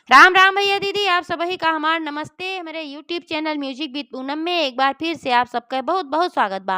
राम राम भैया दीदी, आप सभी का हमार नमस्ते। मेरे YouTube channel music with Poonam में एक बार फिर से आप सबका बहुत बहुत स्वागत बा।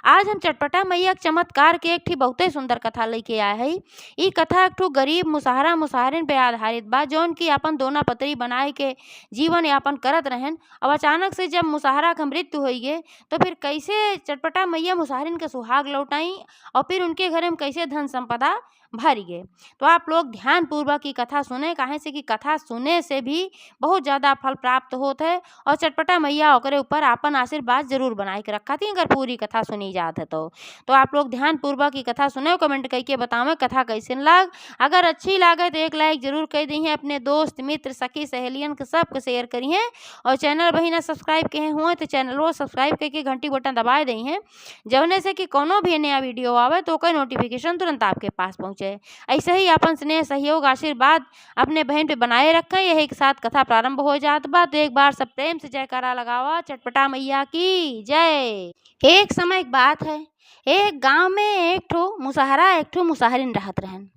आज हम चटपटा मैया के चमत्कार के एक ठे बहुते सुंदर कथा लेके आए हई। ई कथा एक ठो गरीब मुसहरा मुसहरिन पे आधारित बा, जौन की अपन दोना पतरी बनाए के जीवन यापन करत रहन। अब अचानक से जब मुसहरा का मृत्यु हो गए तो फिर कैसे चटपटा मैया मुसहरिन के सुहाग लौटाई और फिर उनके घरे में कैसे धन संपदा भर गए। तो आप लोग ध्यान पूर्वक की कथा सुने, काहे से कि कथा सुने से भी बहुत ज्यादा फल प्राप्त होता है और चटपटा मैया ओकरे ऊपर आपन आशीर्वाद जरूर बनाए के रखा थी अगर पूरी कथा सुनी जात है तो आप लोग ध्यान पूर्वक की कथा सुने, कमेंट करके बतावे कथा कैसे लग। अगर अच्छी लागे तो एक लाइक जरूर कर दी है, अपने दोस्त मित्र सखी सहेलियन के सबके शेयर करिए और चैनल वही ना सब्सक्राइब किए हुए तो चैनल वो सब्सक्राइब करके घंटी बटन दबा दी है, जवने से कि कोनो भी नया वीडियो आवे तो कोई नोटिफिकेशन तुरंत आपके पास पहुंचे। ऐसे ही अपन स्नेह सहयोग आशीर्वाद अपने बहन पे बनाए रखें। यही के साथ कथा प्रारंभ हो जात बा, तो एक बार सब प्रेम से जयकारा लगावा, चटपटा मैया की जय। एक समय एक बात है, एक गांव में एक ठो मुसहरा एक ठो मुसहरिन रहत रहन।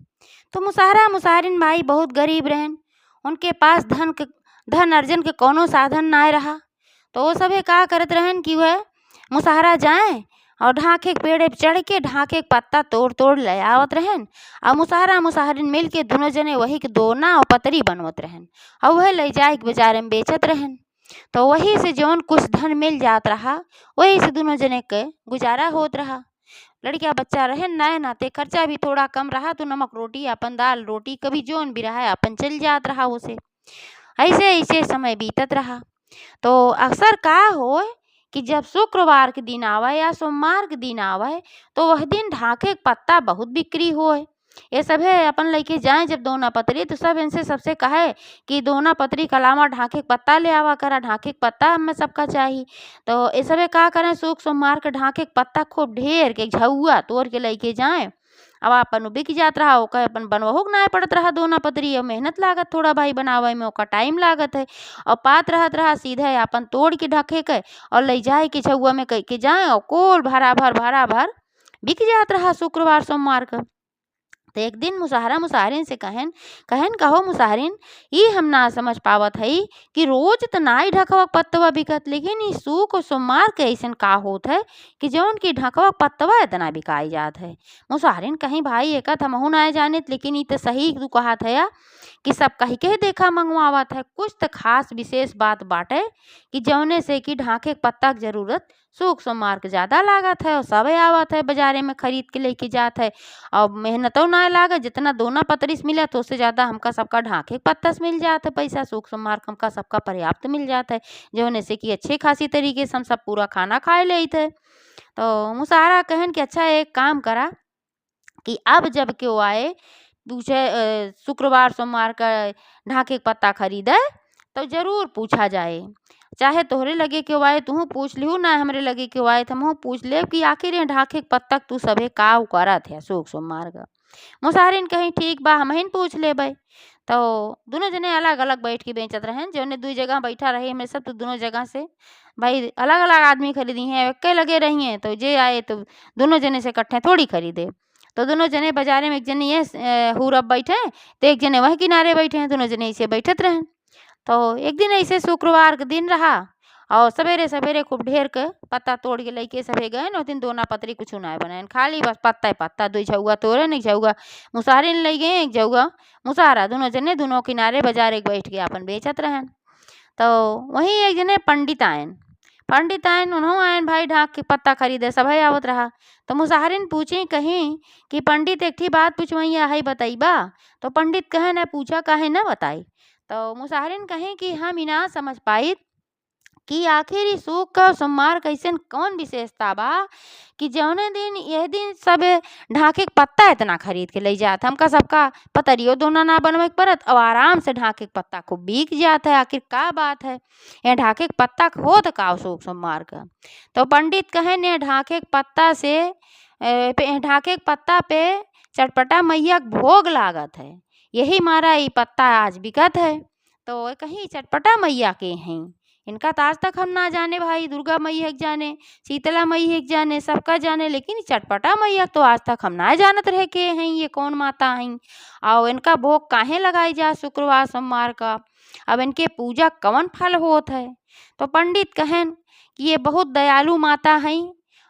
तो मुसहरा मुसहरिन भाई बहुत गरीब रहन, उनके पास धन अर्जन के कोनो साधन ना रहा। तो वो सभे का करत रहन कि वह मुसहरा जाए और ढाके के पेड़ पे चढ़ के ढाके के पत्ता तोड़ तोड़ ले आवत रहन और मुसहरा मुसहरिन मिल के दोनों जने वही के दोना और पतरी बनवत रहन और वह ले जाए के बाजार में बेचत रहन। तो वही से जौन कुछ धन मिल जात रहा वही से दोनों जने के गुजारा होत रहा। लड़किया बच्चा रहन नए नाते खर्चा भी थोड़ा कम रहा तो नमक रोटी अपन दाल रोटी कभी जौन भी रहा अपन चल जात रहा उसे। ऐसे ऐसे समय बीतत रहा। तो अक्सर का हो कि जब शुक्रवार के दिन आवे या सोमवार के दिन आवे तो वह दिन ढाके के पत्ता बहुत बिक्री होए। ये सब है अपन लेके जाए जब दोना पतरी तो सब इनसे सबसे कहे कि दोना पतरी के अलावा ढाके के पत्ता ले आवा करा, ढाके के पत्ता हमें सबका चाहिए। तो ये सब का करें शुक्र सोमवार के ढाके के पत्ता खूब ढेर के झउआ तोड़ के लेके जाए। अब अपन बिक जात रहा ओका अपन बनवहु के नाय पड़त रहा दोना पतरी और मेहनत लागत थोड़ा भाई बनावे में ओका टाइम लागत है और पात रहत रहा सीधे अपन तोड़ के ढके के और ले जाए के झउआ में कह के जाए और कोल भरा भर बिक जात रहा शुक्रवार सोमवार का। तो एक दिन मुसहरा मुसहरिन से कहन कहन कहो मुसहरिन, ई हम ना समझ पावत हई कि रोज तो नाई ढकवा पत्तवा बिकत लेकिन ई सूख और सोमवार के ऐसन का होत है कि जौन की ढकवा पत्तवा इतना बिकाई जात है। मुसहरिन कहीं भाई एक हमहू ना जानित लेकिन ई तो सही तू कहत है कि सब कही के देखा मंगवावत है। कुछ तो खास विशेष बात बाटे कि जौने से कि ढाके के पत्ता की जरूरत सूख सोमवार के ज्यादा लागत है और सबे आवत है बाजारे में खरीद के लेके जात है और मेहनतों ना लागत। जितना दोना पतरी से मिला तो उससे ज्यादा हमका सबका ढाके के पत्ता से मिल जाता है पैसा, सूख सोमवार हमका सबका पर्याप्त मिल जाता है जौने से कि अच्छे खासी तरीके से हम सब पूरा खाना खाए लेते है। तो मुसहरा कहन कि अच्छा एक काम करा कि अब जब क्यों आए दूसरे शुक्रवार सोमवार का ढाके के पत्ता खरीदे तो जरूर पूछा जाए, चाहे तोहरे लगे क्यों आए तू पूछ लिहू ना हमरे लगे क्यों आए हम पूछ ले कि आखिर ये ढाके के पत्ता तू सभे का करत है सूख सोमवार का। मुसहरिन कहीं ठीक बा हम पूछ लेबै। तो दोनों जने अलग अलग बैठ के बेचत रहन, जौने दू जगह बैठा रहे हमें सब तो दोनों जगह से भाई अलग अलग आदमी खरीदी हैं एक लगे रही हैं तो जे आए तो दोनों जने से इकट्ठे थोड़ी खरीदे। तो दोनों जने बाजारे में एक जने ये हुरब बैठे तो एक जने वह किनारे बैठे हैं, दोनों जने ऐसे बैठत रहें। तो एक दिन ऐसे शुक्रवार के दिन रहा और सवेरे सवेरे खूब ढेर के पत्ता तोड़ के लेके सभे गए न। दिन दोना पतरी कुछ ना बनाए खाली बस पत्ता ही पत्ता दो झउआ तोड़े नहीं झउआ मुसहरिन ले गए एक झउआ मुसहरा दोनों जने दोनों किनारे बाजार एक बैठ के अपन बेचत रहन। तो वहीं एक जने पंडित आयन उन्हों आयन भाई ढाक के पत्ता खरीदे सभे आवत रहा। तो मुसहरिन पूछे कहीं कि पंडित एकठी बात पूछवैया है बताइबा। तो पंडित कहे न पूछा काहे न बताई। तो मुसहरिन कहें कि हम ही ना समझ पाई कि आखिर ई सूख का सोमवार कैसन कौन विशेषता बा कि जौने दिन यह दिन सब ढाके के पत्ता इतना खरीद के ले जात हमका सबका पतरियो दोना ना बनवे के पड़त और आराम से ढाके के पत्ता खूब बिक जात है। आखिर का बात है ये ढाके के पत्ता हो तो का सूख सोमवार का। तो पंडित कहे ने ढाके के पत्ता से ढाके के पत्ता पे चटपटा मैया के भोग लागत है, यही मारा ये पत्ता आज बिकत है। तो कहीं चटपटा मैया के हैं इनका तो आज तक हम ना जाने भाई, दुर्गा मैया के जाने, शीतला मैया के जाने, सबका जाने, लेकिन चटपटा मैया तो आज तक हम ना जानत रहे के हैं ये कौन माता हैं और इनका भोग काहे लगाई जा शुक्रवार सोमवार का। अब इनके पूजा कवन फल होत है। तो पंडित कहन कि ये बहुत दयालु माता हैं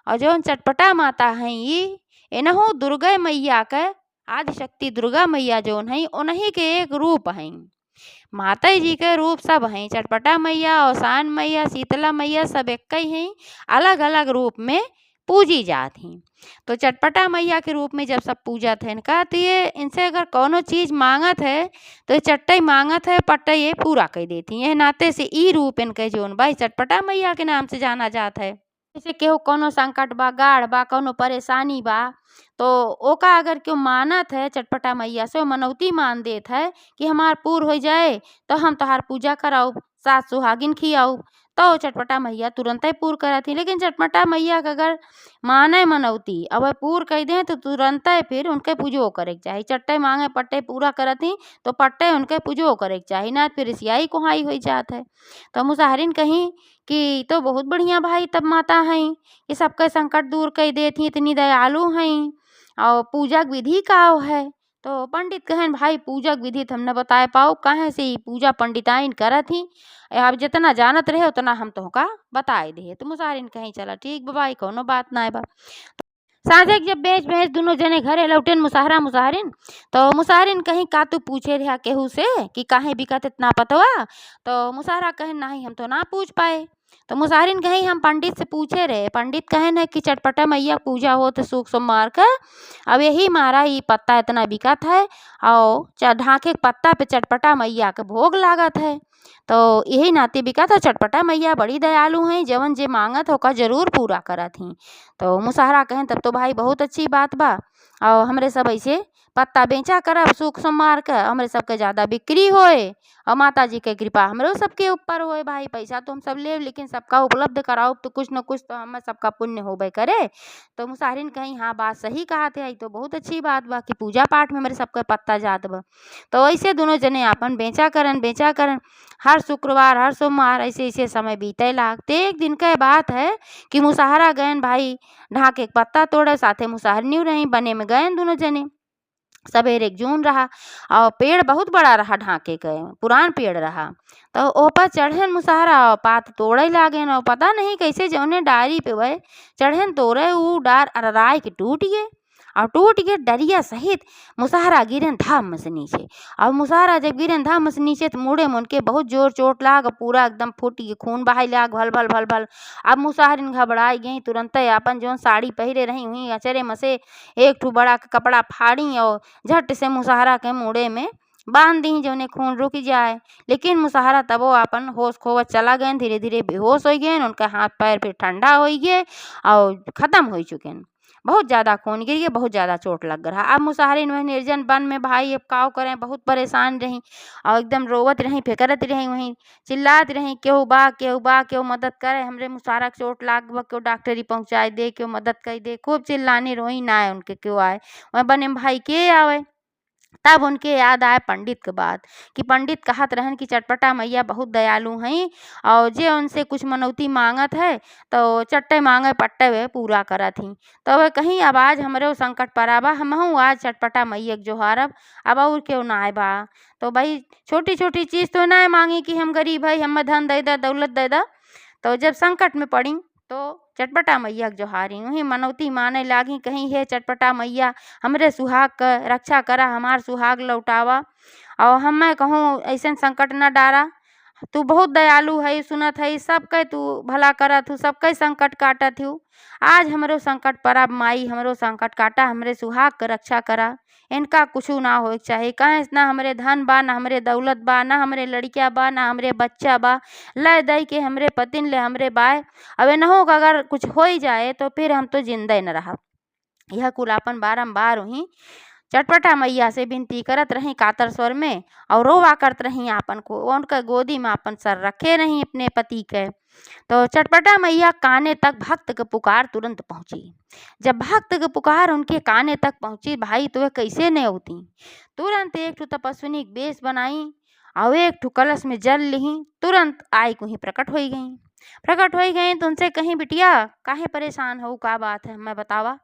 और जौन चटपटा माता हैं ये इनहु दुर्गा मैया के आदिशक्ति दुर्गा मैया जौन हैं उन्हीं के एक रूप हैं। माता जी के रूप सब हैं, चटपटा मैया, औसान मैया, शीतला मैया सब एक ही हैं, अलग अलग रूप में पूजी जाती हैं। तो चटपटा मैया के रूप में जब सब पूजत है इनका, तो ये इनसे अगर कोनो चीज़ मांगत है तो ये चट्टई मांगत है पट्टई ये पूरा कर देती हैं। नाते से ई रूप इनके जौन भाई चटपटा मैया के नाम से जाना जाता है। जैसे केहू कोनो संकट बा, गाढ़ बा, कोनो परेशानी बा, तो ओका अगर क्यों मानत है चटपटा मैया से, वो मनौती मान देत है कि हमार पूर हो जाए तो हम तोहार पूजा कराऊ, सात सुहागिन खियाऊ, तो चटपटा मैया तुरंत ही पूर करत ही। लेकिन चटपटा मैया का अगर माने मनौती अब वह पूर कह दें तो तुरंत ही फिर उनके पूजो करे के चाही। चट्टे मांगे पट्टे पूरा करत ही तो पट्टे उनके पूजो करे के चाही, ना फिर सियाई कोहाई हो जात है। तो मुसाहरिन कहीं कि तो बहुत बढ़िया भाई तब माता हैं ये सबके संकट दूर कर देती, इतनी दयालु हैं और पूजा के विधि का है। तो पंडित कहन भाई पूजा के विधि हमने बताए पाओ कहाँ से ही पूजा पंडिताइन करत ही, अब जितना जानत रहे उतना हम तोहका बताए दे। तो मुसाहरिन कहीं चला ठीक बा भाई कोनो बात ना बा। साँझे जब बेच बेच दोनों जने घरे लौटेन मुसाहरा मुसाहरिन, तो मुसाहरिन कहीं का तू पूछे रहा केहू से कि काहे बिकत इतना पतवा। तो मुसाहरा कहे नहीं हम तो ना पूछ पाए। तो मुसाहरिन कहीं हम पंडित से पूछे रहे, पंडित कहे न कि चटपटा मैया पूजा हो तो सुख सोमवार का, अब यही मारा ये पत्ता इतना बिकत है और ढाके के पत्ता पे चटपटा मैया का भोग लागत है। तो यही नाते बिकत है, चटपटा मैया बड़ी दयालु हैं, जवन जे मांगत होका जरूर पूरा करत ही। तो मुसाहरा कहें तब तो भाई बहुत अच्छी बात बा और हमरे सब ऐसे पत्ता बेचा करब सुख सोमवार का, हमरे सबके ज़्यादा बिक्री होए और माता जी के कृपा हमरो सबके ऊपर होए। भाई पैसा तो हम सब ले लेकिन सबका उपलब्ध कराओ तो कुछ न कुछ तो हमें सबका पुण्य होबे करे। तो मुसाहरिन कहीं हाँ बात सही कहा थे, आई तो बहुत अच्छी बात बा कि पूजा पाठ में मेरे सबके पत्ता जात बा। तो ऐसे दोनों जने आपन बेचा करन हर शुक्रवार हर सोमवार ऐसे ऐसे समय बीते लागते। एक दिन का बात है कि मुसाहरा गयन भाई ढाके के पत्ता तोड़े, साथे मुसाहरनी रही, बने में गयन दोनों जने। सवेरे एक जून रहा और पेड़ बहुत बड़ा रहा, ढाके के पुरान पेड़ रहा। तो ऊपर चढ़न मुसाहरा और पात तोड़े लागेन और पता नहीं कैसे जौने डारी पे वह चढ़न तोड़े वो डार अरराय के टूट गए और टूट के डरिया सहित मुसाहरा गिरन धाम से नीचे। और मुसाहरा जब गिरन धाम से नीचे तो मुड़े मन के बहुत जोर चोट लाग, पूरा एकदम फूट के खून बहाई लाग भल भल भल भल। अब मुसाहरिन घबराई गई, तुरंत अपन जौन साड़ी पहरे रही हुई अचरे मसे एक ठू बड़ा के कपड़ा फाड़ी और झट से मुसाहरा के मुड़े में बांध दी जौने खून रुक जाए। लेकिन मुसाहरा तबो अपन होश खोवत चला गए, धीरे धीरे बेहोश हो गए, उनका हाथ पैर फिर ठंडा हो गए और खत्म हो चुके। बहुत ज़्यादा खून गिर गया, बहुत ज़्यादा चोट लग रहा। अब मुसाहरिन वह निर्जन वन में भाई अब काव करें, बहुत परेशान रहीं और एकदम रोवत रहीं, फिकरत रहीं, वहीं चिल्लात रहीं केहू बा केहू मदद करे, हमरे मुसाहरा के चोट लाग बा, केहू डॉक्टरी पहुँचाए दे, केहू मदद कर दे। खूब चिल्लानी रोई ना आए उनके क्यों आए, वह बने भाई के आवे। तब उनके याद आए पंडित के बात कि पंडित कहत रहन कि चटपटा मैया बहुत दयालु हैं और जे उनसे कुछ मनौती मांगत है तो चट्टे मांगे पट्टे वे पूरा करत ही। तो वह कहीं अब आज हमरे संकट पराबा, हमहू आज चटपटा मैया के जोहारब, अब और क्यों ना आए बा। तो भाई छोटी छोटी चीज़ तो ना मांगी कि हम गरीब है हमें धन दे दा दौलत दे दा। तो जब संकट में पड़ी तो चटपटा मैया के जोहारी वहीं मनौती माने लागी, कहीं हे चटपटा मैया हमरे सुहाग का रक्षा करा, हमार सुहाग लौटावा और हमें कहूँ ऐसे संकट न डारा। तू बहुत दयालु है, सुनत है सबके तू भला करत हूँ, सबके संकट काटत हूँ। आज हमरो संकट परब माई, हमरो संकट काटा, हमरे सुहाग का रक्षा करा। इनका कुछ ना हो चाहे कहें ना हमरे धन बा, ना हमरे दौलत बा, ना हमरे लड़किया बा, ना हमरे बच्चा बा, ले दई के हमरे पतिन ले हमरे बाय। अब नहो अगर कुछ हो ही जाए तो फिर हम तो जिंदा न रहा। यह कुलापन बारम्बार वहीं चटपटा मैया से विनती करत रही कातर स्वर में और रोवा करत रही आपन को, उनका गोदी में अपन सर रखे रही अपने पति के। तो चटपटा मैया काने तक भक्त के पुकार तुरंत पहुंची। जब भक्त के पुकार उनके काने तक पहुंची भाई तो वह कैसे नहीं होती, तुरंत एक तपस्विनी वेश बनाई और एक ठो कलश में जल लिही, तुरंत आई कुही प्रकट होई गई। प्रकट होई गई तो उनसे कहीं बिटिया काहे परेशान हो, का बात है मैं बतावा।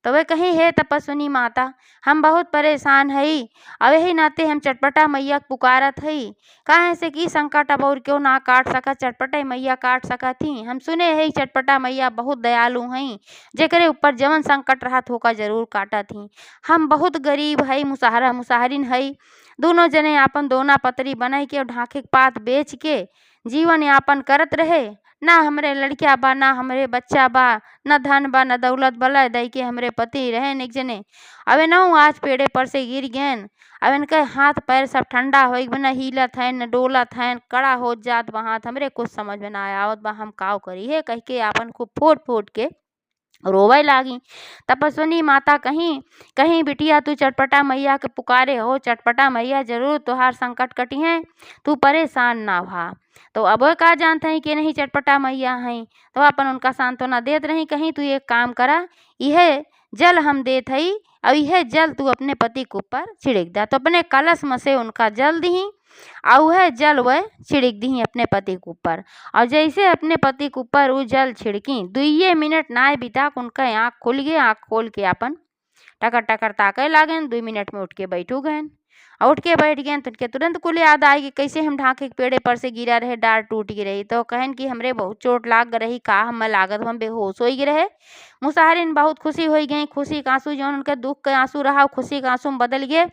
तो वे कहीं हे तपस्विनी माता, हम बहुत परेशान हई, अब यही नाते हम चटपटा मैया के पुकारत हई। काहे से कि संकट अब और क्यों ना काट सकत, चटपटा मैया काट सकत ही। हम सुने हई चटपटा मैया बहुत दयालु हई, जेकरे ऊपर जवन संकट रहत होका जरूर काटत ही। हम बहुत गरीब हई, मुसहरा मुसहरिन हई, दोनों जने आपन दोना पतरी बनाई के और ढाके के पात बेच के जीवन यापन करत रहे। ना हमरे लड़किया बा, ना हमरे बच्चा बा, न धन बा, न दौलत बला, दई के हमरे पति रहन एक जने। अबे नौ आज पेड़े पर से गिर गएन। अब इनके हाथ पैर सब ठंडा हो गए, न हिलत है न डोलत है, कड़ा हो जात बा हाथ। हमरे कुछ समझ में ना आवत बा, हम काव करी है कह के आपन खूब फोट फोट के रोवे लागी। तपस्विनी माता कहीं कहीं बिटिया तू चटपटा मैया के पुकारे हो, चटपटा मैया जरूर तुहार संकट कटी है, तू परेशान ना भा। तो अब वो का जानते हैं कि नहीं चटपटा मैया हैं, तो अपन उनका सांत्वना देत रही। कहीं तू एक काम करा, यह जल हम देत हई, और यह जल तू अपने पति के ऊपर छिड़क दा। तो अपने कलश में से उनका जल दी और वह जल वह छिड़क दी अपने पति के ऊपर। और जैसे अपने पति के ऊपर वो जल छिड़की, 2 मिनट ना बिता उनका आँख खुल गए। आँख खोल के अपन टकर टकर ताके लागन, 2 मिनट में उठ के बैठू गए। और उठ के बैठ गए तो उनके तुरंत कुल याद आई कि कैसे हम ढाके के पेड़े पर से गिरा रहे, डार टूट गई रही। तो कहन कि हमरे बहुत चोट लाग रही, का हम लागत हम बेहोश हो गए रहे। मुसाहरिन बहुत खुशी हो गई, खुशी के आंसू जो उनके दुख के आंसू रहा खुशी के आंसू में बदल गए।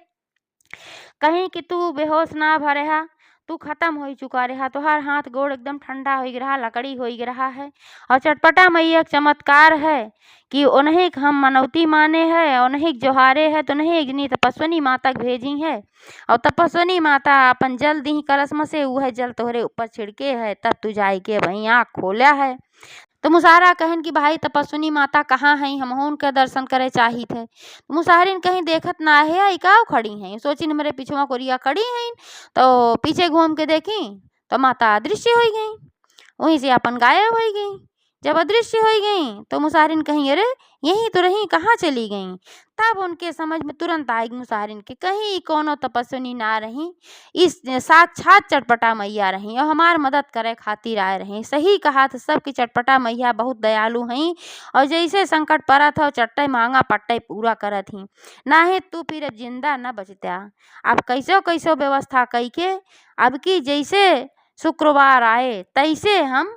कहीं कि तू बेहोश ना भा रहा, तू खत्म हो चुका रहा, तुहार हाथ गोड़ एकदम ठंडा हो रहा, लकड़ी हो रहा है। और चटपटा मैया एक चमत्कार है कि उन्हें हम मनौती माने है, उन्हें जोहारे है, तो उन्हें इतनी तपस्विनी माता के भेजी है। और तपस्विनी माता अपन जल दी कलश में से, वह जल तोहरे ऊपर छिड़के है, तब तू जाई के वहीं आँख खोला है। तो मुसाहरा कहन कि भाई तपस्विनी माता कहाँ हैं, हम उनके दर्शन करे चाहिए थे। तो मुसाहरिन कहीं देखत ना है, आई का खड़ी हैं, सोचिन मेरे पीछुआ कोरिया खड़ी हैं। तो पीछे घूम के देखी तो माता अदृश्य हो गई, वहीं से अपन गायब हो गई। जब अदृश्य हो गई तो मुसाहरिन कहीं अरे यहीं तो रही, कहाँ चली गई। तब उनके समझ में तुरंत आई मुसाहरिन के कहीं कोनो तपस्विनी ना रही, इस साक्षात चटपटा मैया रही और हमार मदद करे खातिर आए रही। सही कहा था सब कि चटपटा मैया बहुत दयालु हैं, और जैसे संकट पड़ा था चट्टे मांगा पट्टे पूरा करत ही। ना है तू फिर अब जिंदा न बचता। अब कैसो कैसो व्यवस्था कई के अब की जैसे शुक्रवार आए तैसे हम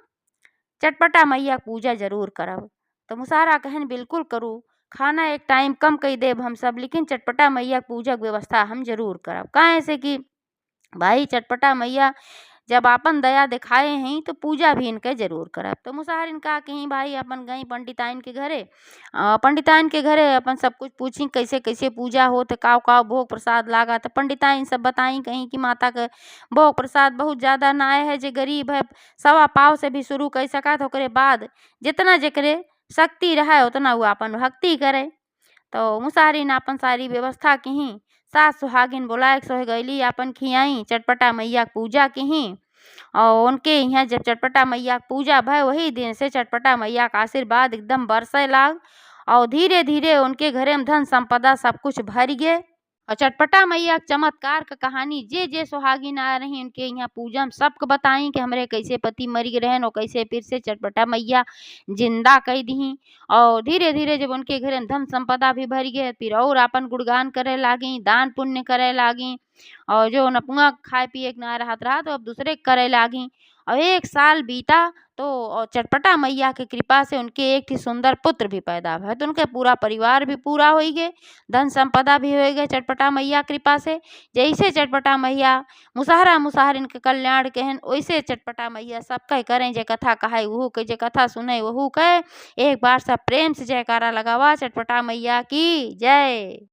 चटपटा मैया पूजा जरूर करब। तो मुसाहरा कहन बिल्कुल करूँ, खाना एक टाइम कम कई देब हम सब, लेकिन चटपटा मैया पूजा के व्यवस्था हम जरूर करब। काहे से कि भाई चटपटा मैया जब आपन दया दिखाए हैं तो पूजा भी इनके जरूर करब। तो मुसाहरिन कहा कि भाई अपन गई पंडिताइन के घरे, पंडिताइन के घरे अपन सब कुछ पूछी कैसे कैसे पूजा हो, तो काव काव भोग प्रसाद लागा। तो पंडिताइन सब बताई कहीं कि माता के भोग प्रसाद बहुत ज़्यादा ना है, जे गरीब है 1.25 से भी शुरू कर सकत, ओकरे बाद जितना जेकरे शक्ति रहे उतना वो अपन भक्ति करे। तो मुसाहरिन अपन सारी व्यवस्था की, सास सुहागिन बुलाए सो गईली, अपन खियाई चटपटा मैया के पूजा की। और उनके यहाँ जब चटपटा मैया के पूजा भय, वही दिन से चटपटा मैया का आशीर्वाद एकदम बरसे लाग, और धीरे धीरे उनके घरे में धन संपदा सब कुछ भर गए। और चटपटा मैया के चमत्कार का कहानी जे जे सुहागिन आ रही उनके यहाँ पूजा में सबको बताई कि हमरे कैसे पति मर गए रहन और कैसे फिर से चटपटा मैया जिंदा कह दी। और धीरे धीरे जब उनके घर में धन संपदा भी भर गए, फिर और अपन गुणगान करे लागी, दान पुण्य करे लागी। और जो नपुआ खाए पिए के ना रहत रहा तो अब दूसरे के करे लागी। और 1 साल बीता तो और चटपटा मैया की कृपा से उनके एक ही सुंदर पुत्र भी पैदा भय, तो उनके पूरा परिवार भी पूरा हो गए, धन संपदा भी हो गए चटपटा मैया कृपा से। जैसे चटपटा मैया मुसाहरा मुसाहरिन के कल्याण कहन, वैसे चटपटा मैया सबके करें, जे कथा कहे वहू के, जे कथा सुने वहू कहे। एक बार सब प्रेम से जयकारा लगावा, चटपटा मैया की जय।